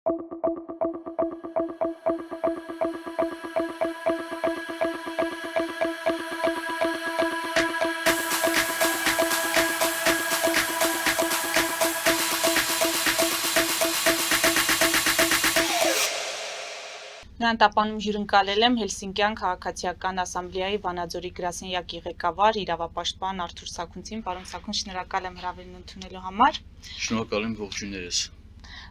Նրան տապանում հյուրընկալել եմ Հելսինկյան քաղաքացիական ասամբլեայի Վանաձորի գրասենյակի ղեկավար, իրավապաշտպան Արթուր Սաքունցին։ Պարոն Սաքուն, շնորհակալ եմ հրավերն ընդունելու համար։ Շնորհակալ եմ, ողջույններս։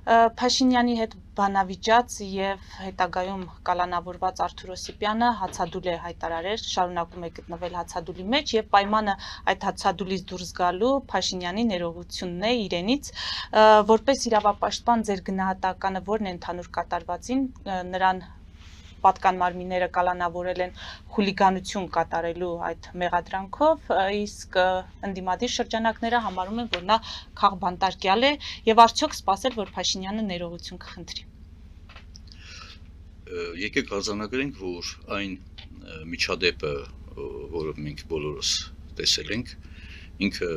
Փաշինյանի հետ բանավիճած եւ հետագայում կալանավորված Արթուր Օսիպյանը հացադուլ է հայտարարել, շարունակում է գտնվել հացադուլի մեջ եւ պայմանը այդ հացադուլից դուրս գալու Փաշինյանի ներողությունն է իրենից, որպես իրավապաշտպան ձեր գնահատականը ո՞րն է ընդհանուր կատարվածին, նրան պատկան մարմինները կալանավորել են խուլիգանություն կատարելու այդ մեղադրանքով, իսկ ընդդիմադիր շրջանակները համարում են, որ նա քաղբանտարկյալ է եւ արդյոք սպասել, որ Փաշինյանը ներողություն կխնդրի։ Եկեք արձանագրենք, որ այն միջադեպը, որը մենք բոլորս տեսել ենք, ինքը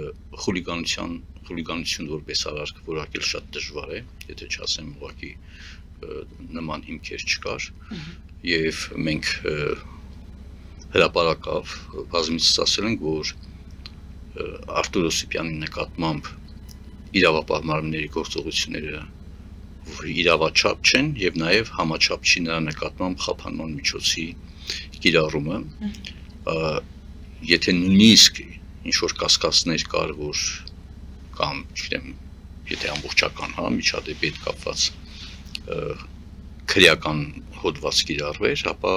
խուլիգանություն որպես արարք որակել շատ դժվար է, եթե չասեմ ուղղակի նման հիմքեր չկար եւ մենք հրապարակավ բազմիցս ասել ենք, որ Արթուր Օսիպյանի նկատմամբ իրավապահ մարմինների գործողությունները իրավաչափ չեն եւ նաեւ համաչափ չի նրա նկատմամբ խափանման միջոցի կիրառումը, եթե նույնիսկ ինչ որ կասկածներ կար, որ կամ չգիտեմ, եթե ամբողջական միջադեպի հետ կապված քրեական հոդված կիրառվեր, ապա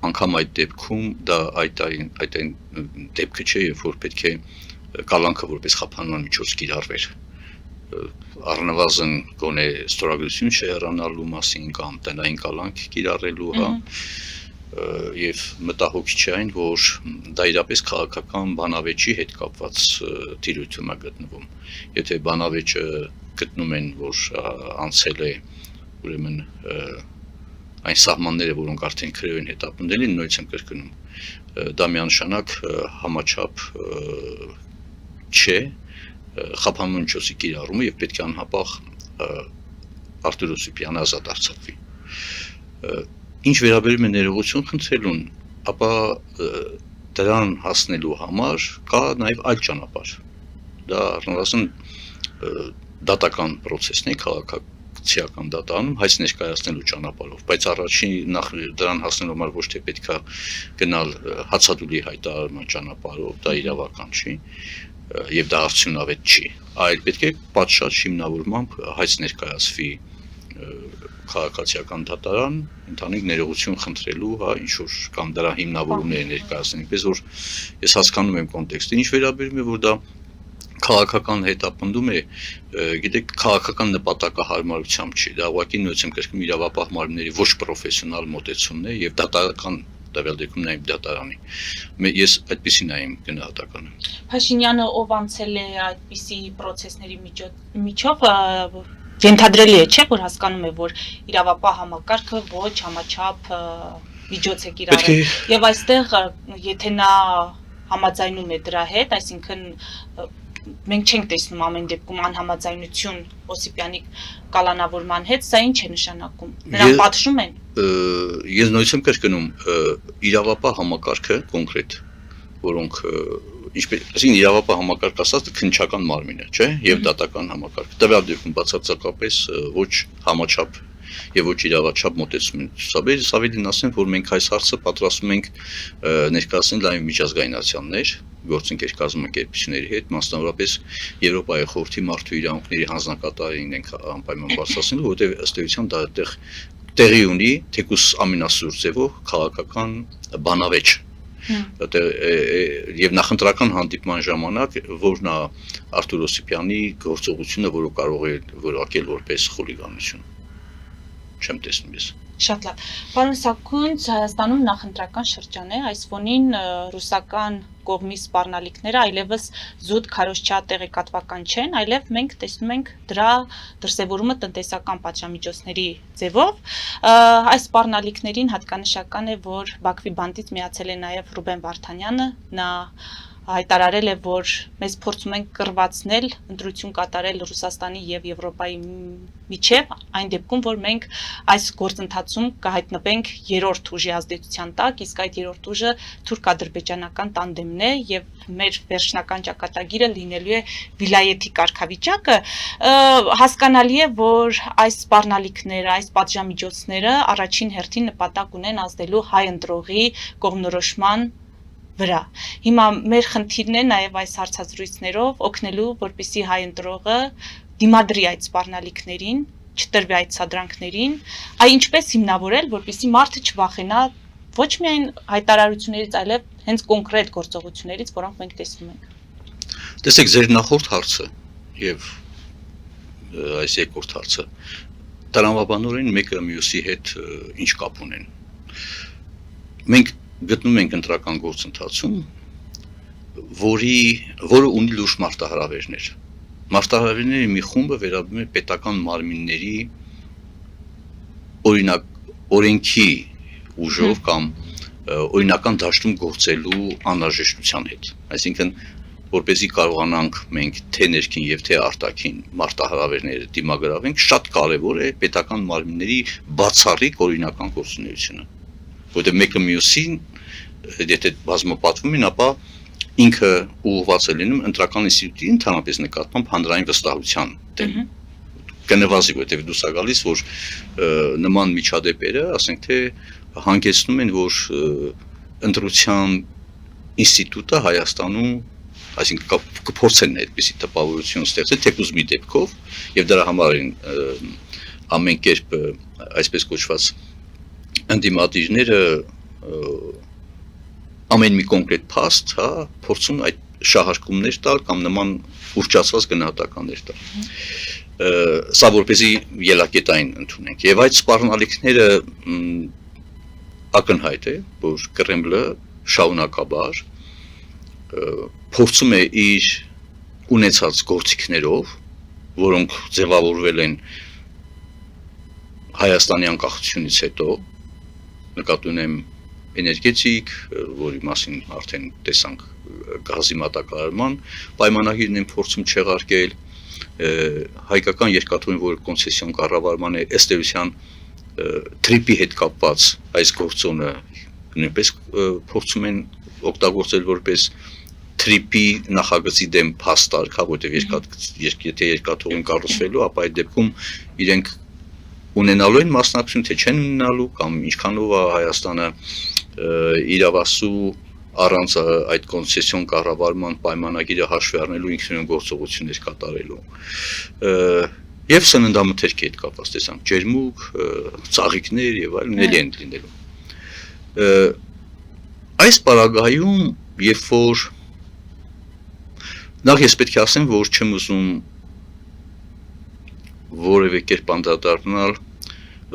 անգամ այդ դեպքում դա այդ դեպքը չէ, երբ որ պետք է կալանքը որպես խափանման միջոց կիրառվեր։ Առնվազն գոնե ստորագրություն չհեռանալու մասին կամ տնային կալանք կիրառելու, եւ մտահոգիչ չէ այն, որ դա իրապես քաղաքական բանավեճի հետ կապված տիրույթում է գտնվում։ Եթե բանավեճը գտնում են, որ անցել է ուրեմն այն սահմանները, որոնք արդեն քրեով են հետապնդել, նույնից եմ կրկնում, դա միանշանակ համաչափ չէ խափանման միջոցի կիրառումը եւ պետք է անհապաղ Արթուր Օսիպյանը ազատ արձակվի։ Ինչ վերաբերում է ներողություն խնդրելուն, ապա դրան հասնելու համար կա նաեւ այլ ճանապարհ։ Դա առնվազն դատական process-ն է, քաղաքացիական դատարանում հայց ներկայացնելու ճանապարհով, բայց առաջին նախ դրան հասնելու համար ոչ թե պետքա գնալ հացադուլի հայտարարման ճանապարհով, դա իրավական չի եւ դա արդյունավետ չի, այլ պետք է պատշաճ հիմնավորմամբ հայց ներկայացվի քաղաքացիական դատարան, ընդհանուր ներողություն խնդրելու, ինչ որ կամ դրա հիմնավորումները ներկայացնեն, այնպես որ ես հասկանում եմ կոնտեքստը, ինչ վերաբերում է, որ դա քաղաքական հետապնդում է, գիտեք, քաղաքական նպատակահարմարությամբ չի, դա ուղղակի նույնիսկ եմ կրկնում իրավապահ մարմինների ոչ պրոֆեսիոնալ մոտեցումն է եւ դատարական տվյալ դեպքում նաեւ դատարանի։ Ես այդպեսին եմ գնահատականը։ Փաշինյանը ով անցել է այդպիսի process-ների միջով ենթադրելի է, չէ՞, որ հասկանում է, որ իրավապահ համակարգը ոչ համաչափ միջոց է կիրառել եւ այստեղ եթե նա համաձայնում է դրա հետ, այսինքն մենք չենք տեսնում ամեն դեպքում անհամաձայնություն Օսիպյանի կալանավորման հետ, սա ինչ է նշանակում։ Նրանք պատժում են։ Ես նույնիսկ եմ կրկնում իրավապահ համակարգը կոնկրետ, որոնք այսինքն իրավապահ համակարգ ասած քննչական մարմին է, չէ՞, եւ դատական համակարգ։ Տվյալ դեպքում բացարձակապես ոչ համաչափ եւ ոչ իրավաչափ մոտեցում են ցուցաբերել, ավելին ասեմ, որ մենք այս հարցը պատրաստում ենք ներկայացնել լայն միջազգայնացյաններ, գործընկեր կազմակերպությունների հետ, մասնավորապես Եվրոպայի խորհրդի մարդու իրավունքների հանձնակատարին ենք անպայման բարձրացնելու, որովհետեւ ըստ էության դա տեղի ունի թեկուս ամենասուր ձևով քաղաքական բանավեճ։ Եվ նախընտրական հանդիպման ժամանակ, որ նա Արթուր Օսիպյանի գործողությունը, որը կարող է որակել որպես խուլիգանություն, չեմ տեսնում ես։ Շատ լավ։ Պարոն Սաքուն, Հայաստանում նախընտրական շրջան է, այս ֆոնին ռուսական կողմի սպառնալիքները այլևս զուտ քարոզչա տեղեկատվական չեն, այլև մենք տեսնում ենք դրա դրսևորումը տնտեսական պատժամիջոցների ձևով։ Այս սպառնալիքներին հատկանշական է, որ Բաքվի բանտից միացել է նաև Ռուբեն Վարդանյանը, նա հայտարարել է, որ մեզ փորձում են կռվածնել ընտրություն կատարել Ռուսաստանի եւ Եվրոպայի միջև, այն դեպքում, որ մենք այս գործընթացում կհայտնվենք երրորդ ուժի ազդեցության տակ, իսկ այդ երրորդ ուժը թուրք-ադրբեջանական տանդեմն է եւ մեր վերջնական ճակատագիրը լինելու է վիլայեթի կարգավիճակը, հասկանալի է, որ այս սպառնալիքները, այս պատժամիջոցները առաջին հերթին նպատակ ունեն ազդելու հայ ընտրողի կողմնորոշման վրա։ Հիմա մեր խնդիրն է նաև այս հարցազրույցներով օգնելու, որպեսզի հայ ընտրողը դիմադրի այդ սպառնալիքներին, չտրվի այդ սադրանքներին, ինչպես հիմնավորել, որպեսզի մարդը չվախենա ոչ միայն հայտարարություններից, այլև հենց կոնկրետ գործողություններից, որոնք մենք տեսնում ենք։ Տեսեք, ձեր նախորդ հարցը եւ այս երկրորդ հարցը տրամաբանորեն մեկը մյուսի հետ ինչ կապ ունեն։ Մենք գտնում ենք ընտրական գործընթացում, որը ունի լուրջ մարտահրավերներ։ Մարտահրավերների մի խումբը վերաբերում է պետական մարմինների օրենքի ուժով կամ օրինական դաշտում գործելու անհրաժեշտության հետ։ Այսինքն, որպեսզի կարողանանք մենք թե ներքին եւ թե արտաքին մարտահրավերները դիմագրավենք, շատ կարեւոր է պետական մարմինների բացառիկ օրինական գործունեությունը։ Որտեղ մեկը մյուսին, եթե բազմապատվում են, ապա ինքը ուղղված է լինում ընտրական ինստիտուտի ընդհանրապես նկատմամբ հանրային վստահության դեմ։ Կնվազի, որտեղ դուս ա գալիս, որ նման միջադեպերը, ասենք թե հանգեցնում են, որ ընտրության ինստիտուտը Հայաստանում, այսինքն կփորձեն այդպիսի տպավորություն ստեղծել, թեկուզ մի դեպքով, եւ դրա համար են ամեն կերպ այսպես կոչված ընդդիմադիրները ամեն մի կոնկրետ փաստ, հա, փորձում այդ շահարկումներ տալ կամ նման ուռճացված գնահատականներ տալ։ Սա որպեսզի ելակետային ընդունենք։ Եվ այդ սպառնալիքները ակնհայտ է, որ Կրեմլը շարունակաբար փորձում է իր ունեցած գործիքներով, որոնք ձևավորվել են Հայաստանի անկախությունից հետո, նկատի ունեմ էներգետիկ, որի մասին արդեն տեսանք գազի մատակարարման պայմանագիրն են փորձում չեղարկել, հայկական երկաթուղին, որը կոնցեսիոն կառավարման է, ըստ էության թրիպի հետ կապված այս գործոնը նույնպես փորձում են օգտագործել որպես թրիպի նախագծի դեմ փաստարկ, որտեղ եթե երկաթուղին կառուցվելու, ապա այդ դեպքում իրենք ունենալու են մասնակցություն, թե չեն ունենալու, կամ ինչքանով է Հայաստանը իրավասու առանց այդ կոնցեսիոն կառավարման պայմանագիրը հաշվի առնելու ինքնուրույն գործողություններ կատարելու։ Եվ սննդամթերքի հետ կապված տեսանք ջերմուկ, ծաղիկներ եւ այլն ելի են լինելու։ Այս պարագայում, երբ որ նախ ես պետք է ասեմ, որ չեմ ուզում որևէ կերպ անդրադառնալ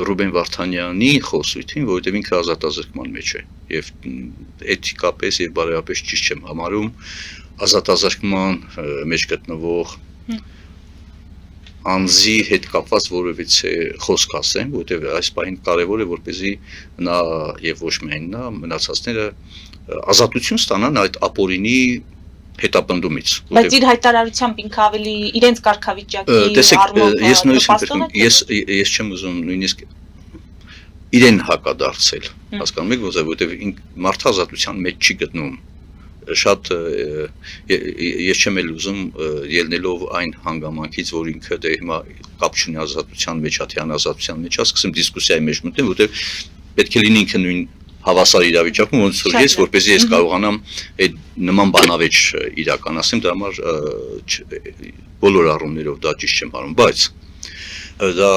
Ռուբեն Վարդանյանի խոսույթին, որովհետև ինքը ազատազրկման մեջ է եւ էթիկապես եւ բարոյապես ճիշտ չեմ համարում ազատազրկման մեջ գտնվող անձի հետ կապված որևիցե խոսք ասեմ, որովհետև այս պահին կարևոր է, որպեսզի նա եւ ոչ միայն նա մնացածները ազատություն ստանան այդ ապօրինի հետապնդումից։ Բայց իր հայտարարությամբ ինքը ավելի իրենց կարգավիճակի առումով ես չեմ ուզում նույնիսկ իրեն հակադարձել, հասկանում եք, որովհետև մարդազատության մեջ չի գտնում շատ ես չեմ էլ ուզում ելնելով այն հանգամանքից, որ ինքը դե հիմա կապ չունի ազատության մեջ, թե անազատության մեջ, սկսեմ դիսկուսիայի մեջ մտնել, որովհետև պետք է լինի ինքը նույն հավասար իրավիճակում, ոնց որ ես, որպեսզի ես կարողանամ այդ նման բանավեճ իրականացնեմ, դրա համար բոլոր առումներով դա ճիշտ չեմ հարում, բայց դա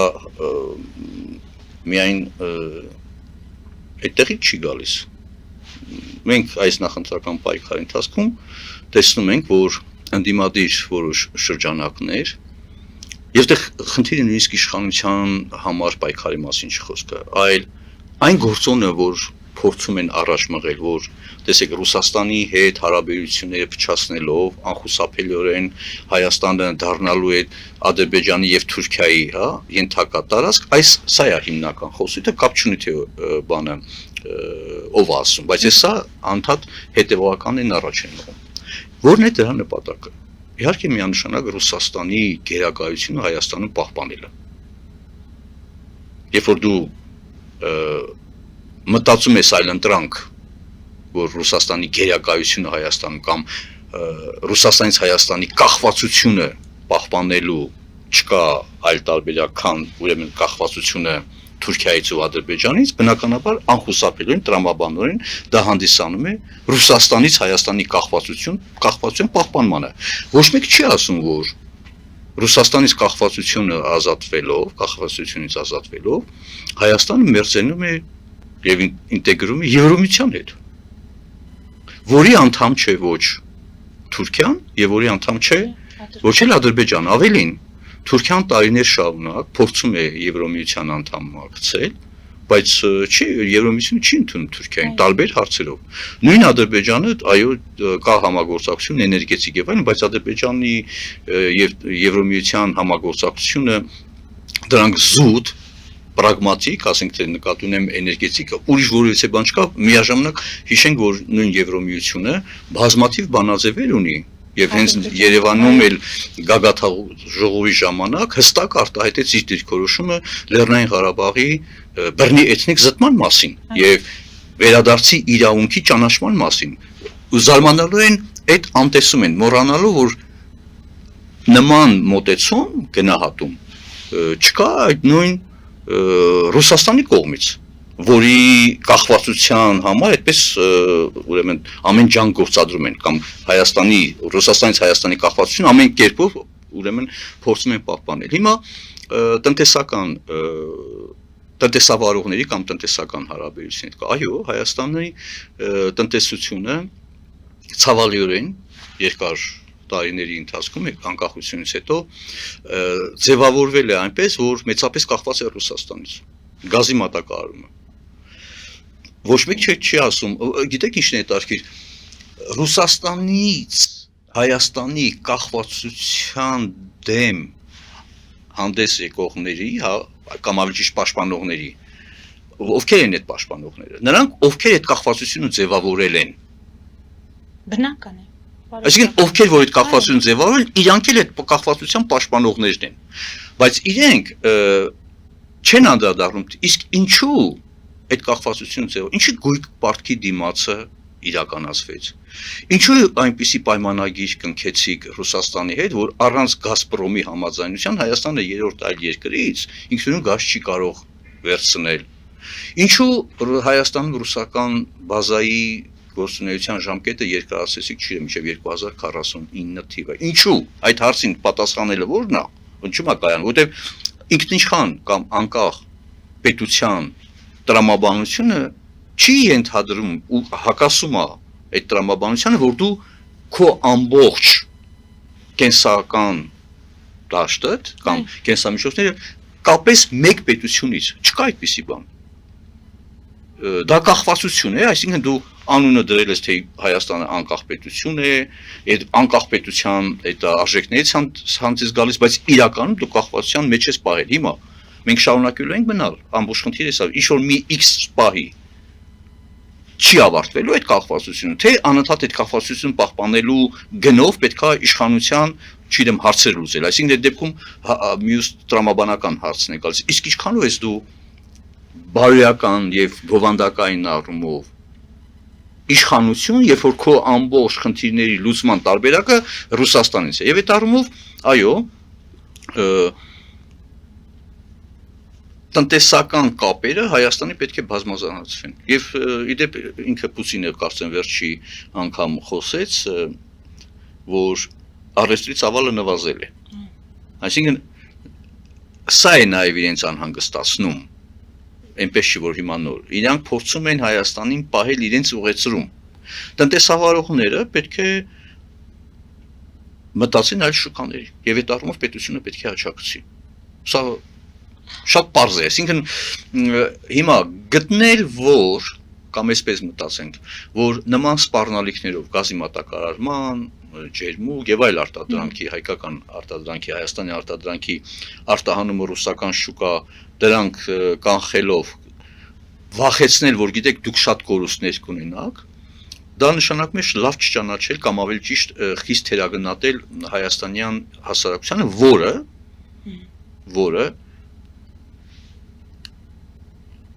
միայն այդտեղից չի գալիս։ Մենք այս նախընտրական պայքարի ընթացքում տեսնում ենք, որ ընդդիմադիր որոշ շրջանակներ եւ դեռ խնդիրը նույնիսկ իշխանության համար պայքարի մասին չի խոսքը, այլ այն գործոնը, որ փորձում են առաջ մղել, որ տեսեք Ռուսաստանի հետ հարաբերությունները փչացնելով անխուսափելիորեն Հայաստանը դառնալու է Ադրբեջանի եւ Թուրքիայի, հա, ենթակա տարածք, սա է հիմնական խոսքը, կապ չունի թե բանը ով ասում, բայց սա անդադ հետևողական են առաջ են մղում։ Որն է դրա նպատակը։ Իհարկե միանշանակ Ռուսաստանի գերակայությունը Հայաստանում պահպանելը։ Երբ որ դու մտածում ես այլընտրանք, որ Ռուսաստանի գերակայությունը Հայաստանում կամ Ռուսաստանից Հայաստանի կախվածությունը պահպանելու չկա այլ տարբերակ, քան ուրեմն կախվածությունը Թուրքիայից ու Ադրբեջանից, բնականաբար անխուսափելիորեն տրամաբանորեն դա հանդիսանում է Ռուսաստանից Հայաստանի կախվածության պահպանմանը։ Ոչ մեկ չի ասում, որ Ռուսաստանից կախվածությունից ազատվելով, Հայաստանը մերձենում է եւ ինտեգրում է Եվրոմիության հետ, որի անդամ չէ ոչ Թուրքիան եւ որի անդամ չէ ոչ էլ Ադրբեջանը, ավելին Թուրքիան տարիներ շարունակ փորձում է Եվրոմիության անդամակցել, բայց Եվրոմիությունը չի ընդունում Թուրքիային տարբեր հարցերով։ Նույն Ադրբեջանը, այո, կա համագործակցություն էներգետիկ եւ այլն, բայց Ադրբեջանի եւ Եվրոմիության համագործակցությունը դրանք զուտ պրագմատիկ, ասենք թե նկատի ունեմ էներգետիկը, ուրիշ որևէ բան չկա, միաժամանակ հիշենք, որ նույն Եվրոմիությունը բազմաթիվ բանաձևեր ունի եւ հենց Երևանում էլ գագաթաժողովի ժամանակ հստակ արտահայտեց իր դիրքորոշումը Լեռնային Ղարաբաղի բռնի էթնիկ զտման մասին եւ վերադարձի իրավունքի ճանաչման մասին։ Ու զարմանալու են այդ անտեսում են, մոռանալով որ նման մոտեցում գնահատում չկա այդ նույն Ռուսաստանի կողմից, որի կախվածության համար այդպես ուրեմն ամեն ջան գործադրում են կամ Ռուսաստանից Հայաստանի կախվածություն ամեն կերպով ուրեմն փորձում են պահպանել։ Հիմա տնտեսավարողների կամ տնտեսական հարաբերություններ կա։ Այո, Հայաստանի տնտեսությունը ցավալիորեն երկար տարիների ընթացքում անկախությունից հետո ձևավորվել է այնպես, որ մեծապես կախված է Ռուսաստանից։ Գազի մատակարարումը։ Ոչ մեկ չի ասում, գիտեք ինչն է հետաքրքիր, Ռուսաստանից Հայաստանի կախվածության դեմ հանդես եկողների, կամ ավելի ճիշտ պաշտպանողների, ովքեր են այդ պաշտպանողները։ Նրանք ովքեր այդ կախվածությունը ձևավորել են։ Բնական է։ Այսինքն ովքեր որ այդ կախվածությունը ձևավորել, իրանք էլ այդ կախվածության պաշտպանողներն են։ Բայց իրենք չեն անդրադառնում, իսկ ինչու այդ կախվածությունը ձևավորել, ինչի գույք պարտքի դիմացը իրականացվեց։ Ինչու այնպիսի պայմանագիր կնքեցիք Ռուսաստանի հետ, որ առանց Գազպրոմի համաձայնության Հայաստանը երրորդ այլ երկրից ինքնուրույն գազ չի կարող վերցնել։ Ինչու Հայաստանում ռուսական բազայի գործունեության ժամկետը երկարացեցիք մինչև 2049 թիվը։ Ինչու այդ հարցին պատասխանելը ո՞րն է։ Ինչու՞ է կայանում, որտեղ ինքնիշխան կամ անկախ պետության տրամաբանությունը չի ենթադրում ու հակասում է այդ տրամաբանությանը, որ դու քո ամբողջ կենսական դաշտդ կամ կենսամիջոցները կապես մեկ պետությունից, չկա այդպիսի բան։ Դա կախվածություն է, այսինքն դու անունը դրել ես թե Հայաստանը անկախ պետություն է, այդ անկախ պետության այդ արժեքներից հանդես գալիս, բայց իրականում դու կախվածության մեջ ես պահել։ Հիմա մենք շարունակելու ենք մնալ, ամբողջ խնդիրը սա, ինչ որ մի X պահի չի ավարտվելու այդ կախվածությունը, թե անընդհատ այդ կախվածությունը պահպանելու գնով պետք է իշխանության, չգիտեմ, հարցեր լուծել, այսինքն այդ դեպքում մյուս տրամաբանական հարցն է գալիս, իսկ ինչքանով ես դու բարոյական եւ բովանդակային առումով իշխանություն, երբ որ քո ամբողջ խնդիրների լուծման տարբերակը Ռուսաստանից է, եւ այդ առումով, այո, տնտեսական կապերը Հայաստանի պետք է բազմազանացվեն։ Եվ իդեպ ինքը Պուտինը կարծեմ վերջի անգամ խոսեց, որ առևտրի ծավալը նվազել է։ Այսինքն սա է նաև իրենց անհանգստացնում, այնպես չի որ հիմա նոր։ Իրանք փորձում են Հայաստանին պահել իրենց ուղեցրում։ Տնտեսավարողները պետք է մտածեն այլ շուկաների, եւ այդ առումով պետությունը պետք է աջակցի։ Սա շատ պարզ է, այսինքն հիմա գտնել, որ կամ այսպես մտածենք, որ նման սպառնալիքներով գազի մատակարարման, ջերմուկ եւ այլ արտադրանքի, հայկական արտադրանքի, Հայաստանի արտադրանքի արտահանումը ռուսական շուկա, դրանք կանխելով վախեցնել, որ գիտեք դուք շատ կորուստներ կունենաք, դա նշանակում է լավ չճանաչել կամ ավելի ճիշտ խիստ թերագնահատել հայաստանյան հասարակությանը, որը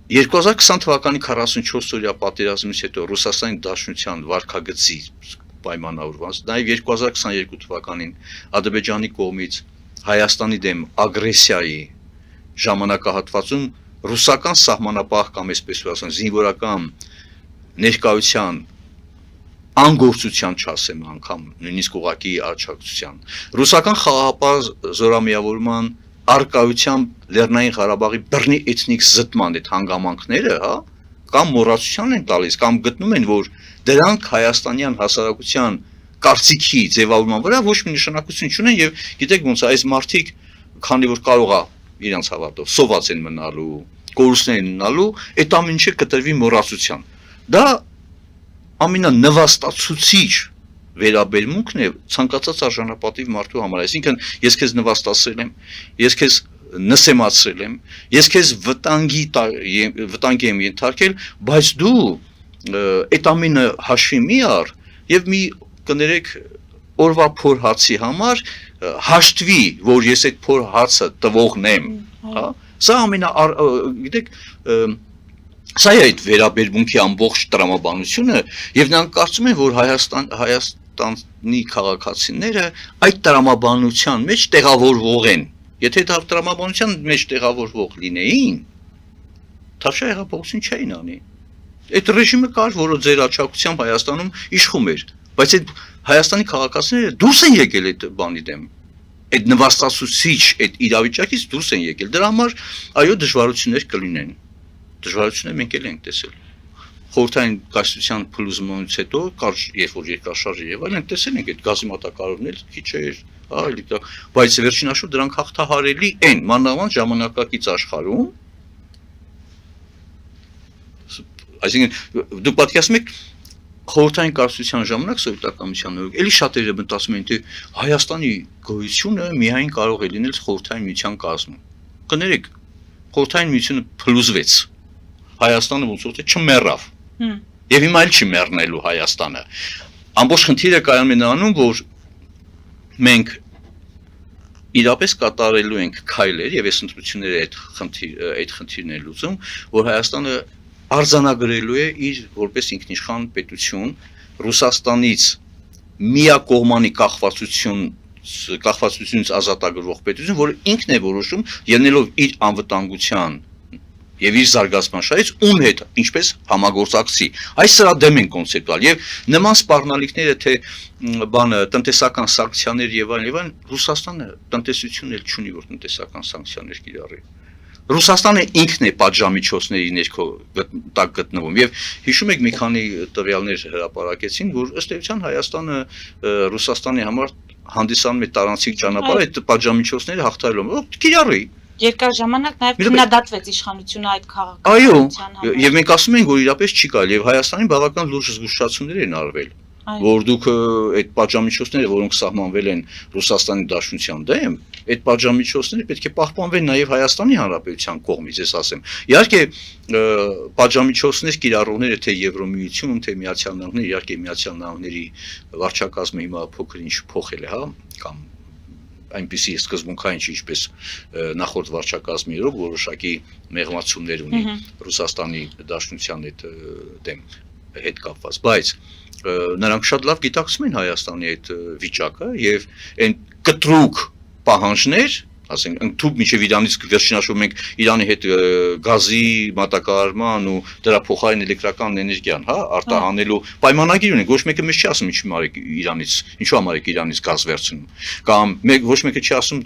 2020 թվականի 44-օրյա պատերազմից հետո Ռուսաստանի Դաշնության վարքագծի պայմանավորված, նաև 2022 թվականին Ադրբեջանի կողմից Հայաստանի դեմ ագրեսիայի ժամանակահատվածում ռուսական սահմանապահ կամ այսպես ասած զինվորական ներկայության անգործության չասեմ անգամ նույնիսկ ուղակի աչակցության ռուսական խաղաղապահ զորամիավորման արկայությամբ Լեռնային Ղարաբաղի բռնի էթնիկ զտման այդ հանգամանքները, հա, կամ մոռացության են տալիս, կամ գտնում են, որ դրանք հայաստանյան հասարակության կարծիքի ձևավորման վրա ոչ մի նշանակություն չունեն եւ գիտեք ոնց այս մարդիկ քանի որ կարող է իրենց հավատով սոված են մնալու, կորուստներ են մնալու, այդ ամեն ինչը կտրվի մոռացության։ Դա ամենանվաստացուցիչ վերաբերմունքն է ցանկացած արժանապատիվ մարդու համար, այսինքն ես քեզ նվաստացրել եմ, ես քեզ նսեմացրել եմ, ես քեզ վտանգի եմ ենթարկել, բայց դու այդ ամենը հաշվի մի առ եւ մի կներեք օրվա փոր հացի համար հաշտվի, որ ես այդ փոր հացը տվողն եմ, հա, սա գիտեք, սա է այդ վերաբերմունքի ամբողջ տրամաբանությունը եւ նրանք կարծում են, որ Հայաստանի քաղաքացիները այդ տրամաբանության մեջ տեղավորվող են։ Եթե դա տրամաբանության մեջ տեղավորվող լինեին, Թավշյա հեղափոխություն չէին անի։ Այդ ռեժիմը կար, որը ձեր աչակցությամբ Հայաստանում իշխում էր, բայց այդ Հայաստանի քաղաքացիները դուրս են եկել այդ բանի դեմ։ Այդ նվաստացուցիչ այդ իրավիճակից դուրս են եկել։ Դրա համար այո դժվարություններ կլինեն։ Դժվարություններ մենք էլ ենք տեսել։ Խորհրդային կայսրության փլուզմանից հետո կար երբ որ երկրաշարժը եւ այլն տեսել ենք այդ գազի մատակարարումներ քիչ էր, բայց վերջին հաշվով դրանք հաղթահարելի են մանավանդ ժամանակակից աշխարհում։ Այսինքն դուք պատկերացնում եք խորհրդային կայսրության ժամանակ սովետական միության էլի շատերը մտածում են թե Հայաստանի գոյությունը միայն կարող է լինել խորհրդային միության կազմում։ Կներեք, խորհրդային միությունը փլուզվեց։ Հայաստանը ոնց որ թե չմեռավ։ Եվ հիմա էլ չի մեռնելու Հայաստանը։ Ամբողջ խնդիրը կայանում է նրանում, որ մենք իրապես կատարելու ենք քայլեր եւ այս ընտրությունները այդ խնդիրն է լուծում, որ Հայաստանը արձանագրելու է իր որպես ինքնիշխան պետություն Ռուսաստանից միակողմանի կախվածությունից ազատագրվող պետություն, որը ինքն է որոշում ելնելով իր անվտանգության եւ իր զարգացման շահից ում հետ ինչպես համագործակցի։ Այս սրա դեմ են կոնցեպտուալ եւ նման սպառնալիքները թե բանը տնտեսական սանկցիաներ եւ այլն Ռուսաստանը տնտեսությունն էլ չունի որ տնտեսական սանկցիաներ կիրառի։ Ռուսաստանը ինքն է պատժամիջոցների ներքո տակ գտնվում եւ հիշում եք մի քանի տվյալներ հրապարակեցին, որ ըստ էության Հայաստանը Ռուսաստանի համար հանդիսանում է տարանցիկ ճանապարհ այդ պատժամիջոցները հաղթահարելու։ Կիրառի։ Երկար ժամանակ նաև քննադատվեց իշխանությունը այդ քաղաքականության համար։ Այո, եւ մենք ասում ենք, որ իրապես չի կարելի եւ Հայաստանի բավական լուրջ զգուշացումներ են արվել, որ դուք այդ պատժամիջոցները, որոնք սահմանվել են Ռուսաստանի Դաշնության դեմ, այդ պատժամիջոցները պետք է պահպանվեն նաեւ Հայաստանի Հանրապետության կողմից, ես ասեմ։ Իհարկե, պատժամիջոցներ կիրառողները թե Եվրոմիություն, թե Միացյալ Նահանգներ, իհարկե Միացյալ Նահանգների վարչակազմը հիմա փոքր-ինչ փոխել է, հա, կամ այնպիսի սկզբունքային չի ինչպես նախորդ վարչակազմի երբ որոշակի մեղմացումներ ունի Ռուսաստանի Դաշնության հետ կապված, բայց նրանք շատ լավ գիտակցում են Հայաստանի այդ վիճակը եւ այն կտրուկ պահանջներ, ասենք ընդཐུպ միջև Իրանից վերջին հաշվով մենք Իրանի հետ գազի մատակարարման ու դրա փոխարեն էլեկտրական էներգիան, հա, արտահանելու պայմանագիր ունենք, ոչ մեկը մեզ չի ասում ինչու մարեք Իրանից, ինչու ամարեք Իրանից գազ վերցնում, կամ ոչ մեկը չի ասում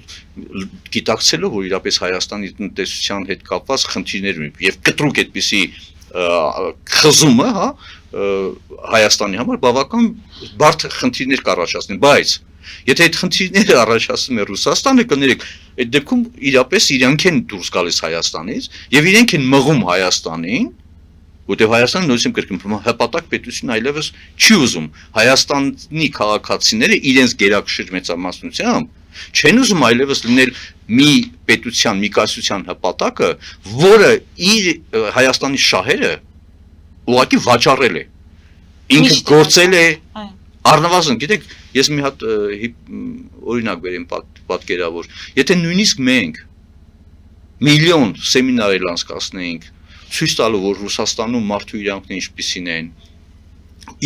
գիտակցելով, որ իրապես Հայաստանի տնտեսության հետ կապված խնդիրներ ունի եւ կտրուկ այդպիսի խզումը, հա, Հայաստանի համար բավական բարդ խնդիրներ կառաջացնեն, բայց եթե այդ խնդիրները առաջացնում է Ռուսաստանը, կներեք, այդ դեպքում իրապես իրենք են դուրս գալիս Հայաստանից եւ իրենք են մղում Հայաստանին, որտեղ Հայաստանը նույնիսկ կրկնում հպատակ պետություն այլևս չի ուզում։ Հայաստանի քաղաքացիները իրենց գերակշիռ մեծամասնությամբ չեն ուզում այլևս լինել մի պետության, մի կայսրության հպատակը, որը իր Հայաստանի շահերը ուղղակի վաճառել է։ ինքը Միշտ գործել է Այո։ առնվազն, գիտեք, ես մի հատ օրինակ բերեմ պատկերավոր, եթե նույնիսկ մենք միլիոն սեմինարեր անցկացնեինք, ցույց տալու, որ Ռուսաստանում մարդու իրավունքները ինչպիսին են,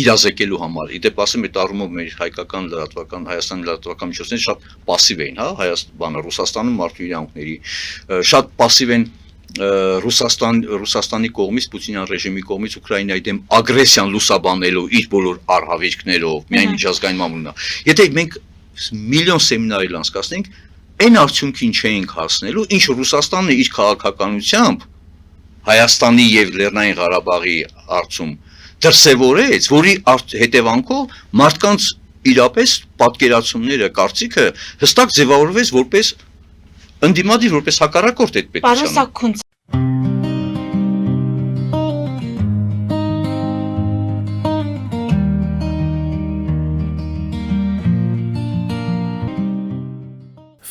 իրազեկելու համար, իդեպ ասեմ, այդ առումով մեր հայկական լրատվական, Հայաստանի լրատվական միջոցները շատ пассив էին, հա, Ռուսաստանում մարդու իրավունքների, շատ пассив են Ռուսաստանի կողմից, Պուտինյան ռեժիմի կողմից Ուկրաինայի դեմ ագրեսիան լուսաբանելով իր բոլոր արհավիրքներով, միայն միջազգային մամուլն է։ Եթե մենք միլիոն սեմինարեր անցկացնենք, այն արդյունքին չէինք հասնելու, ինչ Ռուսաստանը իր քաղաքականությամբ Հայաստանի եւ Լեռնային Ղարաբաղի հարցում դրսևորեց, որի հետևանքով մարդկանց իրապես պատկերացումները, կարծիքը հստակ ձևավորվեց որպես ընդդիմադիր, որպես հակառակորդ այդ Պարոն պետությանը։ Սաքունց,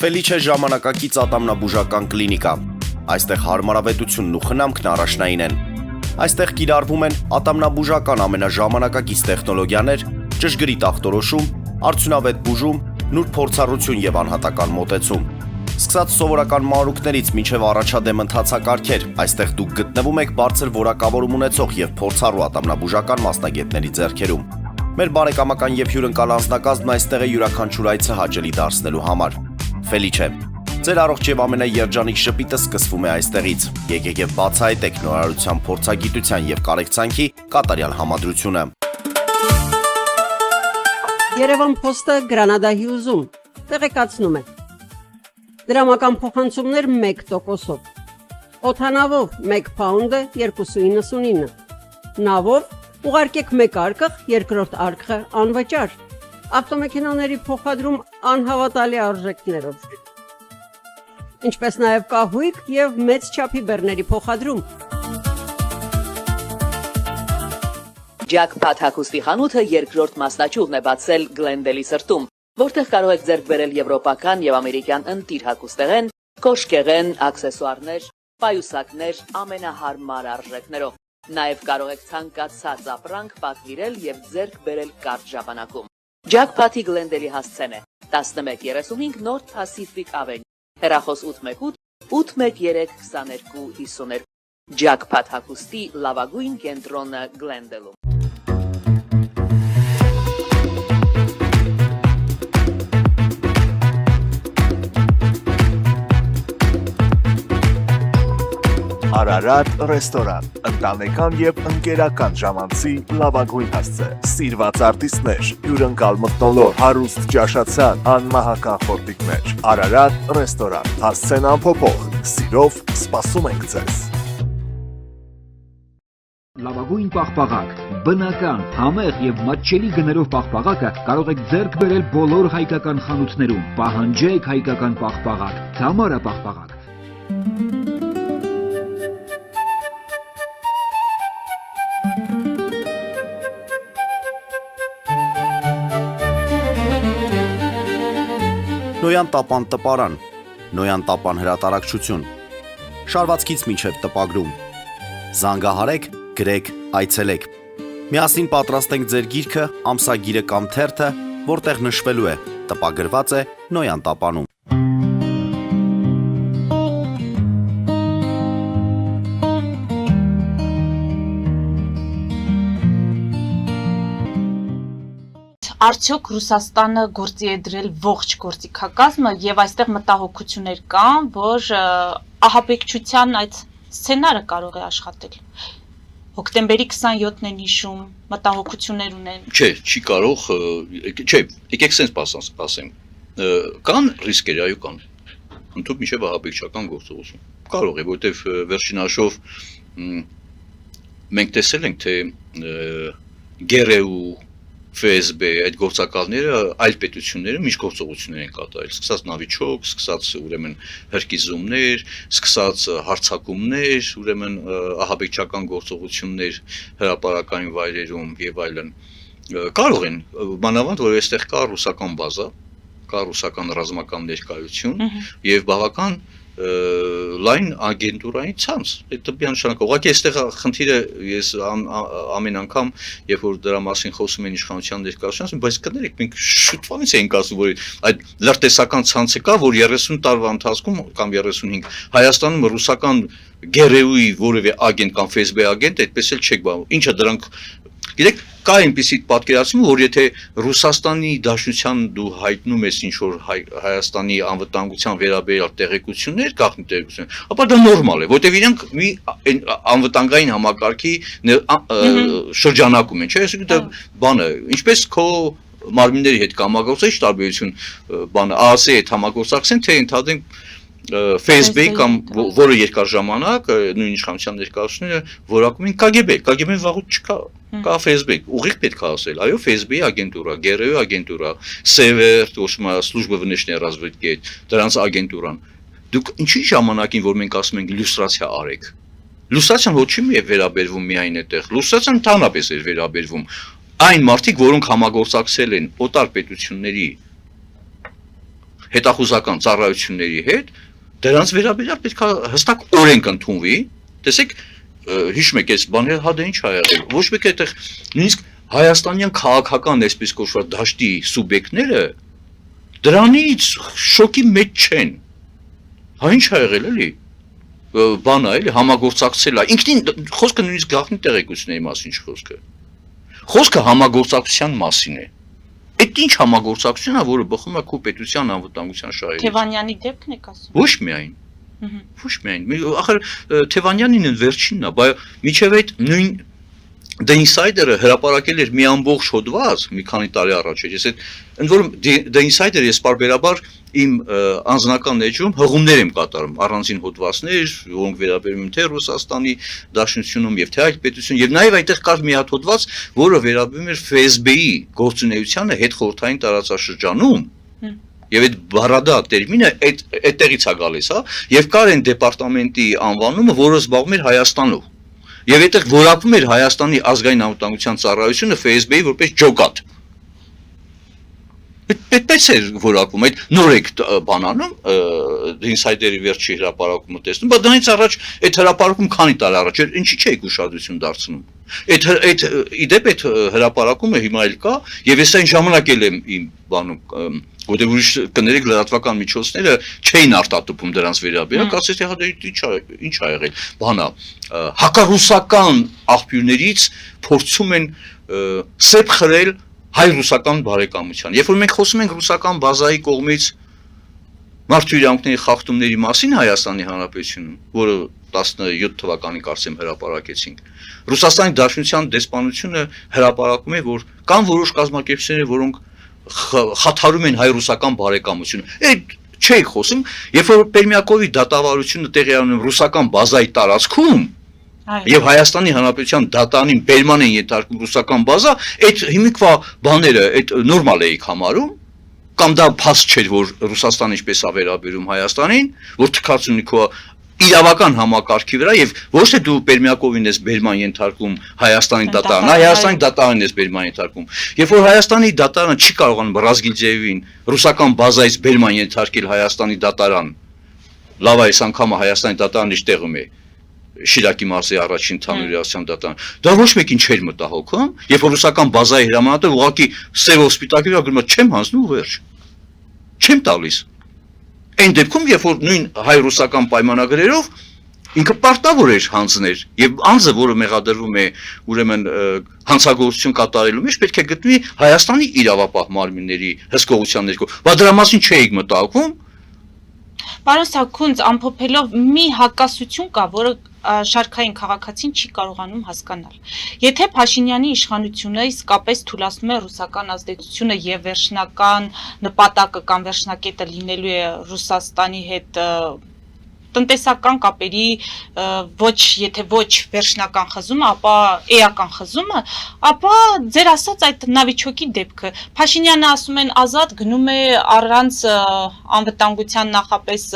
Ֆելիչե ժամանակակից ատամնաբուժական կլինիկա։ Այստեղ հարմարավետությունն ու խնամքն առաջնային են։ Այստեղ կիրառվում են ատամնաբուժական ամենաժամանակակից տեխնոլոգիաներ, ճշգրիտ ախտորոշում, արդյունավետ բուժում, նուրբ փորձառություն եւ անհատական մոտեցում։ Սկսած սովորական մանրուքներից մինչև առաջադեմ ընթացակարգեր, այստեղ դուք գտնվում եք բարձր որակավորում ունեցող եւ փորձառու ատամնաբուժական մասնագետների ձեռքերում։ Մեր բարեկամական եւ հյուրընկալ անձնակազմն այստեղ է յուրաքանչյուր այցը հաճելի դարձնելու համար։ Ֆելիչե, ձեր առողջ եւ ամենաերջանիկ շպիտը սկսվում է այստեղից։ Եկեք եւ բացահայտեք նորարարության, փորձագիտության եւ կարեկցանքի կատարյալ համադրությունը։ Երևան Փոստը Գրանադա Հյուզում տեղեկացնում է։ Դրամական փոխանցումներ 1%-ով։ Օդանավով 1 փաունդը 2.99։ Նավով ուղարկեք 1 արկղ, երկրորդ արկղը անվճար։ Ավտոմեքենաների փոխադրում անհավատալի արժեքներով։ Ինչպես նաև կահույք եւ մեծ չափի բեռների փոխադրում։ Jackpot հագուստի խանութը երկրորդ մասնաճյուղն է բացել Գլենդելի սրտում, որտեղ կարող եք ձեռք բերել եվրոպական եւ ամերիկյան ընտիր հագուստեղեն, կոշկեղեն, աքսեսուարներ, պայուսակներ ամենահարմար արժեքներով։ Նաև կարող եք ցանկացած ապրանք պատվիրել եւ ձեռք բերել կարճ ժամանակում։ Jackpot-ի Գլենդելի հասցեն է 1135 North Pacific Avenue, հեռախոս 818 813 2252։ Jackpot հագուստի լավագույն կենտրոնը Գլենդելում։ Արարատ ռեստորան, ընտանեկան եւ ընկերական ժամանցի լավագույն հասցե, սիրված արտիստներ, հյուրընկալ մթնոլորտ, հարուստ ճաշացան, անմահական խորտիկներ, Արարատ ռեստորան, հասցեն անփոփոխ, սիրով սպասում ենք ձեզ։ Լավագույն պաղպաղակ, բնական, համեղ եւ մատչելի գներով պաղպաղակը կարող եք ձեռք բերել բոլոր հայկական խանութներում։ Պահանջեք հայկական պաղպաղակ, Թամարա պաղպաղակ։ Նոյան տապան տպարան, Նոյան տապան հրատարակչություն, շարվածքից մինչև տպագրում, զանգահարեք, գրեք, այցելեք, միասին պատրաստենք ձեր գիրքը, ամսագիրը կամ թերթը, որտեղ նշվելու է, տպագրված է Նոյան տապանում։ Արդյոք Ռուսաստանը գործի է դրել ողջ գործիքակազմը եւ այստեղ մտահոգություններ կան, որ ահաբեկչության այդ սցենարը կարող է աշխատել։ Հոկտեմբերի 27-ն են հիշում, մտահոգություններ ունեն։ Չէ, չի կարող, չէ, եկեք sense ասեմ։ Կան ռիսկեր, այո կան։ Ընդհանուր միջև ահաբեկչական գործողություն։ Կարող է, որտեվ վերջին հաշվով մենք տեսել ենք, թե ԳՌՈ ՖՍԲ այդ գործակալները այլ պետություններում ինչ գործողություններ են կատարել, սկսած նավիճոկ, սկսած ուրեմն հրկիզումներ, սկսած հարձակումներ, ուրեմն ահաբեկչական գործողություններ հրապարակային վայրերում եւ այլն։ Կարող են, մանավանդ որ այստեղ կա ռուսական բազա, կա ռուսական ռազմական ներկայություն եւ բավական լայն ագենտուրային ցանց։ Դա միանշանակ ուղղակի այստեղ խնդիրը ես ամեն անգամ, երբ որ դրա մասին խոսում են իշխանության ներկայացուցիչները, բայց կներեք, մենք շուտվանից էինք ասում, որ այդ լրտեսական ցանցը կա, որ 30 տարվա ընթացքում կամ 35 Հայաստանում ռուսական ԳՌՈ-ի որևէ ագենտ կամ ՖՍԲ ագենտ այդպես էլ չեք բանում։ Ինչը դրանք գիտեք, կա այնպիսի պատկերացում, որ եթե Ռուսաստանի Դաշնության դու հայտնում ես ինչ որ Հայաստանի անվտանգության վերաբերյալ տեղեկություններ, գաղտնի տեղեկություններ, ապա դա նորմալ է, որտեղ իրանք մի անվտանգային համակարգի շրջանակում են, չէ՞, այսինքն դա բանը, ինչպես քո մարմինների հետ կամագործես տարբերություն բանը ԱԱՍ-ի հետ համագործակցեն, թե ընդհանրենք ՖՍԲ-ի կամ որը երկար ժամանակ նույն իշխանության ներկայացուցիչները որակում են ԿԳԲ-ն վաղուց չկա, կա ՖՍԲ, ուղիղ պետք է ասել, այո ՖՍԲ-ի ագենտուրա, ԳՌՕ-ի ագենտուրա, ՍԵՎԵՐ, служба внешней разведки, դրանց ագենտուրան։ Դուք ինչի ժամանակին, որ մենք ասում ենք լյուստրացիա արեք։ Լյուստրացիան ոչ մի է վերաբերվում միայն այդտեղ, լյուստրացիան ընդհանրապես է վերաբերվում այն մարդիկ, որոնք համագործակցել են օտար պետությունների հետախուզական ծառայությունների հետ, դրանց վերաբերյալ պետք է հստակ օրենք ընդունվի, տեսեք, հիշում եք այս բանը հա դա ինչ ա եղել, ոչ մեկ այդտեղ նույնիսկ հայաստանյան քաղաքական այսպես կոչված դաշտի սուբյեկտները դրանից շոկի մեջ չեն, հա ինչ ա եղել էլի, բան ա էլի, համագործակցել ա, ինքնին խոսքը նույնիսկ գաղտնի տեղեկությունների մասին չի խոսքը համագործակցության մասին է, այդ ինչ համագործակցություն է, որը բխում է քո պետության անվտանգության շահերից։ Թևանյանի դեպքն եք ասում։ Ոչ միայն։ Ոչ միայն։ Ախր Թևանյանին են վերջինն է, բայց միջև այդ նույն The Insider-ը հրապարակել էր մի ամբողջ հոդված մի քանի տարի առաջ, ես այդ ընդ որում The Insider-ը ես պարբերաբար իմ անձնական էջում հղումներ եմ կատարում, առանձին հոդվածներ, որոնք վերաբերում են թե Ռուսաստանի Դաշնությունում եւ թե այլ պետություն, եւ նաեւ այդտեղ կար մի հատ հոդված, որը վերաբերում էր ՖՍԲ-ի գործունեությանը հետխորհրդային տարածաշրջանում։ Եվ այդ բարադա տերմինը այդտեղից է գալիս, հա, եւ կար այն դեպարտամենտի անվանումը, որը զբաղվում էր Հայաստանով։ Եվ այդտեղ որակվում էր Հայաստանի ազգային անվտանգության ծառայությունը ՖՍԲ-ի որպես ջոկատ։ Այդպես էր որակվում, այդ նորեկ բանանում Insider-ի վերջի հրապարակումը տեսնում, բայց դրանից առաջ այդ հրապարակում քանի տարի առաջ էր, ինչի՞ չէիք ուշադրություն դարձնում։ Այդ իդեպ այդ հրապարակումը հիմա էլ կա, եւ ես այն ժամանակ էլ եմ իմ բանում որտեղ ուրիշ կներեք լրատվական միջոցները չէին արտատուփում դրանց վերաբերյալ, ասես թե հա ինչ ա եղել, բանա հակառուսական աղբյուրներից փորձում են սեպ խրել հայ-ռուսական բարեկամության։ Երբ որ մենք խոսում ենք ռուսական բազայի կողմից մարդու իրավունքների խախտումների մասին Հայաստանի Հանրապետությունում, որը 17 թվականին կարծեմ հրապարակեցինք, Ռուսաստանի Դաշնության դեսպանությունը հրապարակում է, որ կան որոշ կազմակերպություններ, որոնք խաթարում են հայ-ռուսական բարեկամությունը։ Այդ չէի խոսում, երբ որ Պերմյակովի դատավարությունը տեղի ունենում ռուսական բազայի տարածքում, եւ Հայաստանի Հանրապետության դատարանին բերման են ենթարկում ռուսական բազա, այդ հիմիկվա բաները այդ նորմալ էիք համարում, կամ դա փաստ չէր, որ Ռուսաստանը ինչպես է վերաբերում Հայաստանին, որ թքած ունի քո իրավական համակարգի վրա եւ ոչ թե դու Պերմյակովին ես բերման ենթարկում Հայաստանի դատարան, Հայաստանի դատարանին ես բերման ենթարկում։ Երբ որ Հայաստանի դատարանը չի կարողանում Ռազգիլձեևին ռուսական բազայից բերման ենթարկել Հայաստանի դատարան, լավ է, այս անգամը Հայաստանի դատարանը իջտեղում է Շիրակի մարզի առաջին ընդհանուր իրավասության դատարան։ Դա ոչ մեկին չէր մտահոգում, երբ որ ռուսական բազայի հրամանատը ուղղակի սևով սպիտակի վրա գրում է չեմ հանձնում վերջ։ Չեմ տալիս։ Այն դեպքում, երբ որ նույն հայ-ռուսական պայմանագրերով ինքը պարտավոր էր հանձներ եւ անձը, որը մեղադրվում է ուրեմն հանցագործություն կատարելու մեջ, պետք է գտնվի Հայաստանի իրավապահ մարմինների հսկողության ներքո։ Բայց դրա մասին չէիք մտահոգում։ Պարոն Սաքունց, ամփոփելով մի հակասություն կա, որը շարքային քաղաքացին չի կարողանում հասկանալ։ Եթե Փաշինյանի իշխանությունը իսկապես թույլատնում է ռուսական ազդեցությունը եւ վերջնական նպատակը կամ վերջնակետը լինելու է Ռուսաստանի հետ տնտեսական կապերի եթե ոչ վերջնական խզումը, ապա էական խզումը, ապա ձեր ասած այդ նավիճոկի դեպքը Փաշինյանը ասում են ազատ գնում է առանց անվտանգության նախապես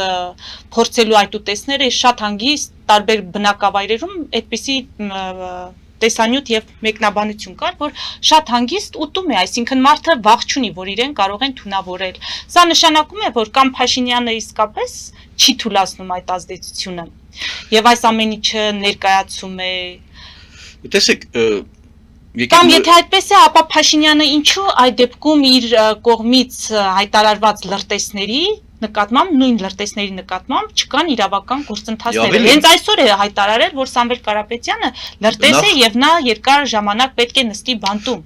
փորձելու այդ ուտեսները շատ հանգիստ տարբեր բնակավայրերում այդպիսի տեսանյութ եւ մեկնաբանություն կար, որ շատ հանգիստ ուտում է, այսինքն մարդը վախ չունի, որ իրեն կարող են թունավորել։ Սա նշանակում է, որ կամ Փաշինյանը իսկապես չի թույլատնում այդ ազդեցությունը եւ այս ամեն ինչը ներկայացում է։ Տեսեք, Կամ եթե այդպես է, ապա Փաշինյանը ինչու այդ դեպքում իր կողմից հայտարարված լրտեսների նկատմամբ, նույն լրտեսների նկատմամբ չկան իրավական գործընթացներ։ Հենց այսօր է հայտարարել, որ Սամվել Կարապետյանը լրտես է եւ նա երկար ժամանակ պետք է նստի բանտում։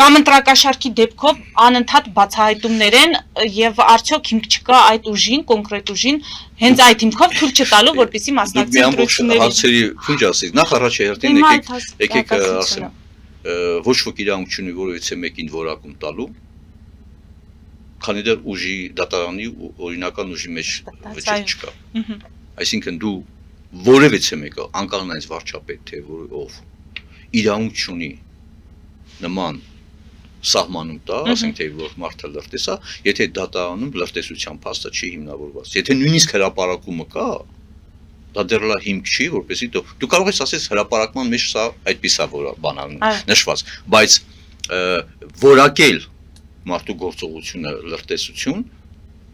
Կամ ընտրակաշարքի դեպքով անընդհատ բացահայտումներ են եւ արդյոք հիմք չկա այդ ուժին, կոնկրետ ուժին, հենց այդ հիմքով թույլ չտալու, որպեսզի մասնակցի ընտրություններին։ Հարցերի քունջ ասեք, նախ առաջերտին եկեք ասեմ, ոչ ոք իրավունք չունի որևիցե մեկին որակում տալու, քանի դեռ ուժի դատարանի օրինական ուժի մեջ վճիռ չկա։ Այսինքն դու որևիցե մեկը անկախ այնց վարչապետ թե ով իրավունք չունի նման սահմանում տա, ասենք թե որ մարդը լրտես է, եթե դատարանում լրտեսության փաստը չի հիմնավորված։ Եթե նույնիսկ հրապարակումը կա, դա դեռ լա հիմք չի, որպեսզի դու կարող ես ասես հրապարակման մեջ սա այդպես է որ բանալն նշված, բայց որակել մարդու գործողությունը լրտեսություն,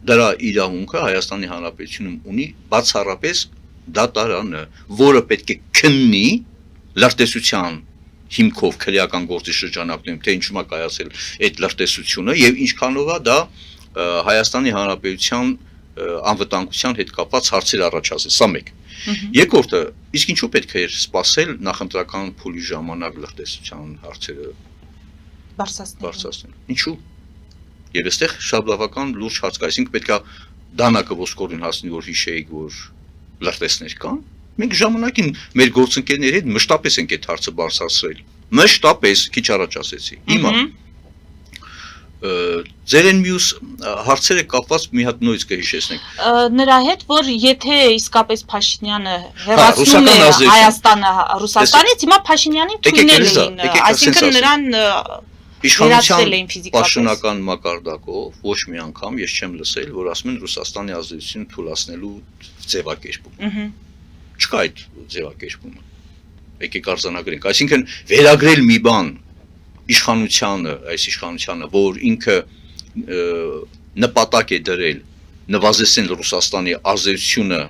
դրա իրավունքը Հայաստանի Հանրապետությունում ունի բացառապես դատարանը, որը պետք է քննի լրտեսության հիմքով քրեական գործի շրջանակներում, թե ինչու՞մ է կայացել այդ լրտեսությունը եւ ինչքանով է դա Հայաստանի Հանրապետության անվտանգության հետ կապված հարցեր առաջացել, սա մեկ։ Երկրորդը, իսկ ինչու պետք է սպասել նախընտրական փուլի ժամանակ լրտեսության հարցերը բարձրացնել։ Ինչու՞։ Եվ այստեղ շատ բավական լուրջ հարց կա, այսինքն պետք է դանակը ոսկորին հասնի, որ հիշեիք, որ լրտեսներ կան։ Մենք ժամանակին մեր գործընկերների հետ մշտապես ենք այդ հարցը բարձրացրել։ Մշտապես, քիչ առաջ ասեցի։ Հիմա ձեր են մյուս հարցերը կապված մի հատ նույնից կհիշեցնենք։ Նրա հետ, որ եթե իսկապես Փաշինյանը հեռացնում է Հայաստանը Ռուսաստանից, հիմա Փաշինյանին թույլել էին, այսինքն նրան Իշխանության պաշտոնական մակարդակով ոչ մի անգամ ես չեմ լսել, որ ասում են Ռուսաստանի ազդեցությունը թույլատնելու ձևակերպում։ Չկա այդ ձևակերպումը։ Եկեք արձանագրենք, այսինքն վերագրել մի բան իշխանությանը, այս իշխանությանը, որ ինքը նպատակ է դրել նվազեցնել Ռուսաստանի ազդեցությունը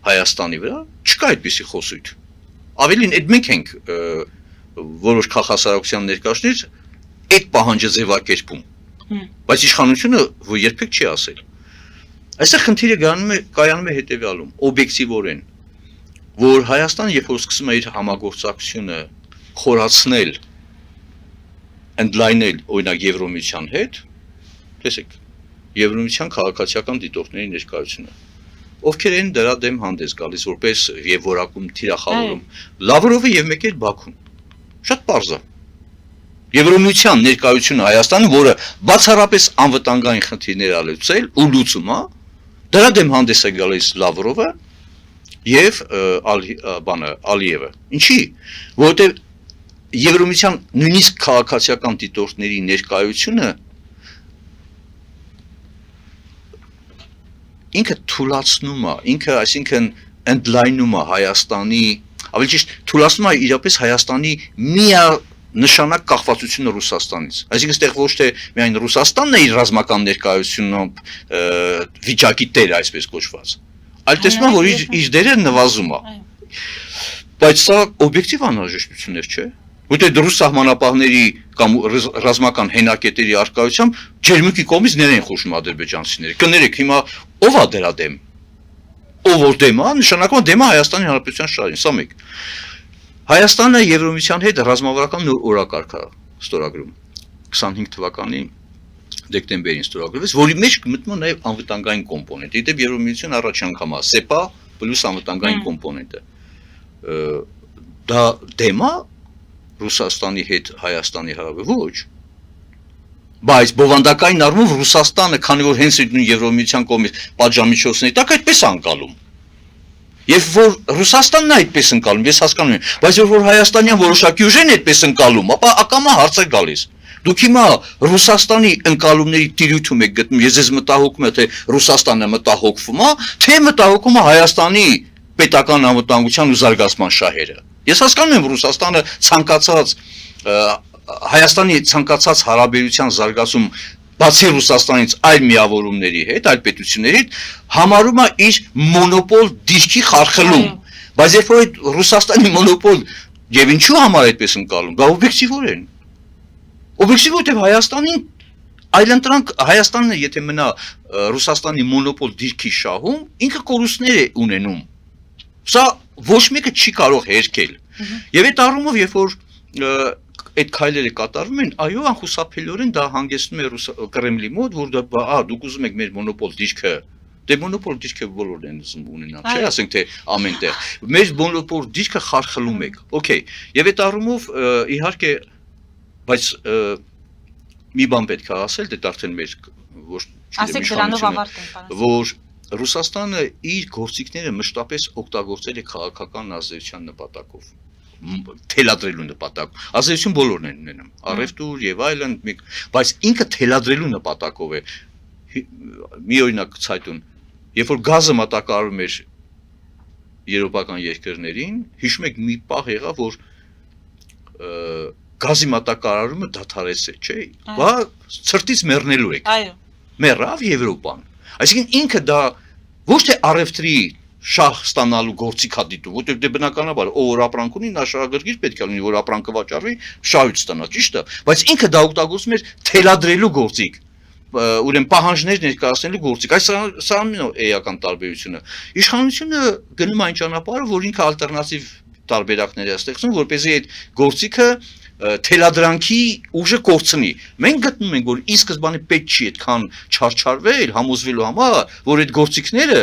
Հայաստանի վրա, չկա այդպիսի խոսույթ։ Ավելին այդ մենք ենք որոշ քաղաքասարակության ներկայացուցիչներ այդ պահանջը ձևակերպում, բայց իշխանությունը երբեք չի ասել։ Այստեղ խնդիրը կայանում է հետևյալում, օբյեկտիվորեն, որ Հայաստանը երբ որ սկսում է իր համագործակցությունը խորացնել, ընդլայնել օրինակ Եվրոմիության հետ, տեսեք, Եվրոմիության քաղաքացիական դիտորդների ներկայությունը, ովքեր են դրա դեմ հանդես գալիս որպես եւ որակում թիրախավորում, Լավրովը եւ մեկ էլ Բաքուն, շատ պարզ է։ Եվրոմիության ներկայությունը Հայաստանը, որը բացառապես անվտանգային խնդիրներ ա լուծել ու լուծում է, դրա դեմ հանդես է գալիս Լավրովը եւ Ալիևը։ Ինչի՞, որովհետեւ Եվրոմիության նույնիսկ քաղաքացիական դիտորդների ներկայությունը ինքը թույլատնում է, ինքը այսինքն ընդլայնում է Հայաստանի, ավելի ճիշտ թույլատնում է իրապես Հայաստանի նշանակ կախվածությունը Ռուսաստանից։ Այսինքն այստեղ ոչ թե միայն Ռուսաստանն է իր ռազմական ներկայությունով վիճակի տեր, այսպես կոչված, այլ տեսնում է, որ իր դերը նվազում է։ Բայց սա օբյեկտիվ անհրաժեշտություններ չէ։ Որտեղ ռուս սահմանապահների կամ ռազմական հենակետերի արկայությամբ Ջերմուկի կողմից ներեն խոշում ադրբեջանցիները։ Կներեք, հիմա ով է դրա դեմ։ Ով որ դեմ է, նշանակում է դեմ է Հայաստանի Հանրապետության շահերին, սա մեկ։ Հայաստանը Եվրոմիության հետ ռազմավարական նոր օրակարգ է ստորագրում 25 թվականի դեկտեմբերին ստորագրվեց, որի մեջ մտնում է նաև անվտանգային կոմպոնենտ։ Իդեպ Եվրոմիության առաջ անգամ է SEPA պլյուս անվտանգային կոմպոնենտը։ Դա դեմ է Ռուսաստանի հետ Հայաստանի հարաբերում ոչ։ Բայց բովանդակային առումով Ռուսաստանը, քանի որ հենց այդ Եվրոմիության կողմից պատժամիջոցների տակ այդպես անկալում։ Եվ որ Ռուսաստանն այդպես ընկալում, ես հասկանում եմ, բայց որ Հայաստանյան որոշակի ուժերն այդպես ընկալում, ապա ակամա հարց է գալիս։ Դուք հիմա Ռուսաստանի ընկալումների տիրույթում եք գտնում, ես ձեզ մտահոգում եմ, թե Ռուսաստանը մտահոգվում է, թե մտահոգում է Հայաստանի պետական անվտանգության ու զարգացման շահերը։ Ես հասկանում եմ Ռուսաստանը ցանկացած Հայաստանի ցանկացած հարաբերության զարգացում բացի Ռուսաստանից այլ միավորումների հետ, այլ պետությունների հետ համարում է իր մոնոպոլ դիրքի խարխլում, բայց երբ որ այդ Ռուսաստանի մոնոպոլ եւ ինչու համար այդպես ընկալում, դա օբյեկտիվորեն։ Օբյեկտիվ որտեղ Հայաստանին այլընտրանք Հայաստանն եթե մնա Ռուսաստանի մոնոպոլ դիրքի շահում, ինքը կորուստներ է ունենում։ Սա ոչ մեկը չի կարող հերքել։ Եվ այդ առումով երբ որ այդ քայլերը կատարվում են, այո, անխուսափելիորեն դա հանգեցնում է Կրեմլի մոտ, որ դա դուք ուզում եք մեր մոնոպոլ դիրքը, դե մոնոպոլ դիրքը բոլորն են ուզում ունենալ, չէ՞, ասենք թե ամենտեղ։ Մեր մոնոպոլ դիրքը խարխլում եք։ Okay, եւ այդ առումով իհարկե, բայց մի բան պետք է ասել, դե արդեն մեր ոչ Ասեք դրանով ավարտենք, պարոն։ որ Ռուսաստանը իր գործիքները մշտապես օգտագործել է քաղաքական ազդեցության նպատակով, թելադրելու նպատակով։ Ազդեցություն բոլորն են ունենում, առևտուր եւ այլն, բայց ինքը թելադրելու նպատակով է։ Մի օրինակ ցայտուն, երբ որ գազը մատակարարում էր եվրոպական երկրներին, հիշում եք մի պահ եղավ, որ գազի մատակարարումը դադարեցրեց, չէ՞։ Բա ցրտից մեռնելու եք։ Այո։ Մեռավ Եվրոպան։ Այսինքն ինքը դա ոչ թե առևտրի շահ ստանալու գործիք է դիտում, որտեղ դե բնականաբար ով որ ապրանք ունի, նա շահագրգիռ պետք է լինի, որ ապրանքը վաճառվի, շահույթ ստանա, ճիշտ է, բայց ինքը դա օգտագործում էր թելադրելու գործիք, ուրեմն պահանջներ ներկայացնելու գործիք։ Այս սա էական տարբերությունը։ Իշխանությունը գնում այն ճանապարհը, որ ինքը ալտերնատիվ տարբերակներ է ստեղծում, որպեսզի այդ գործիքը թելադրանքի ուժը կորցնի։ Մենք գտնում ենք, որ ի սկզբանե պետք չի այդքան չարչարվել համոզվելու համար, որ այդ գործիքները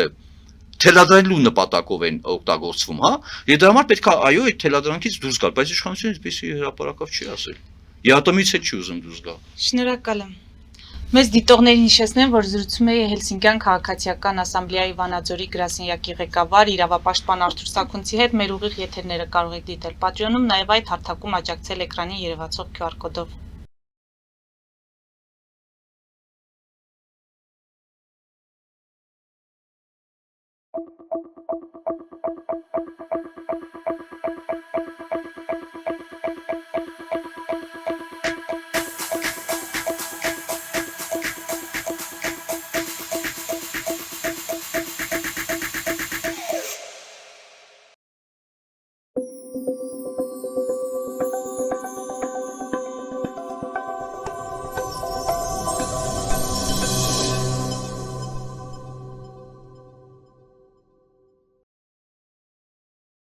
թելադրանելու նպատակով են օգտագործվում, հա։ Եվ դրա համար պետք է այո այդ թելադրանքից դուրս գալ, բայց իշխանությունը այդպեսի հրապարակավ չի ասել։ Յատոմից հետ չի ուզում դուրս գալ։ Շնորհակալ եմ։ Մեզ դիտողներին հիշեցնեմ, որ զրուցում էի Հելսինկյան քաղաքացիական ասամբլեայի Վանաձորի գրասենյակի ղեկավար իրավապաշտպան Արթուր Սաքունցի հետ մեր ուղիղ եթերները կարող եք դիտել Patreon-ում, նաև այդ հարթակում աջակցել էկրանին երևացող QR կոդով։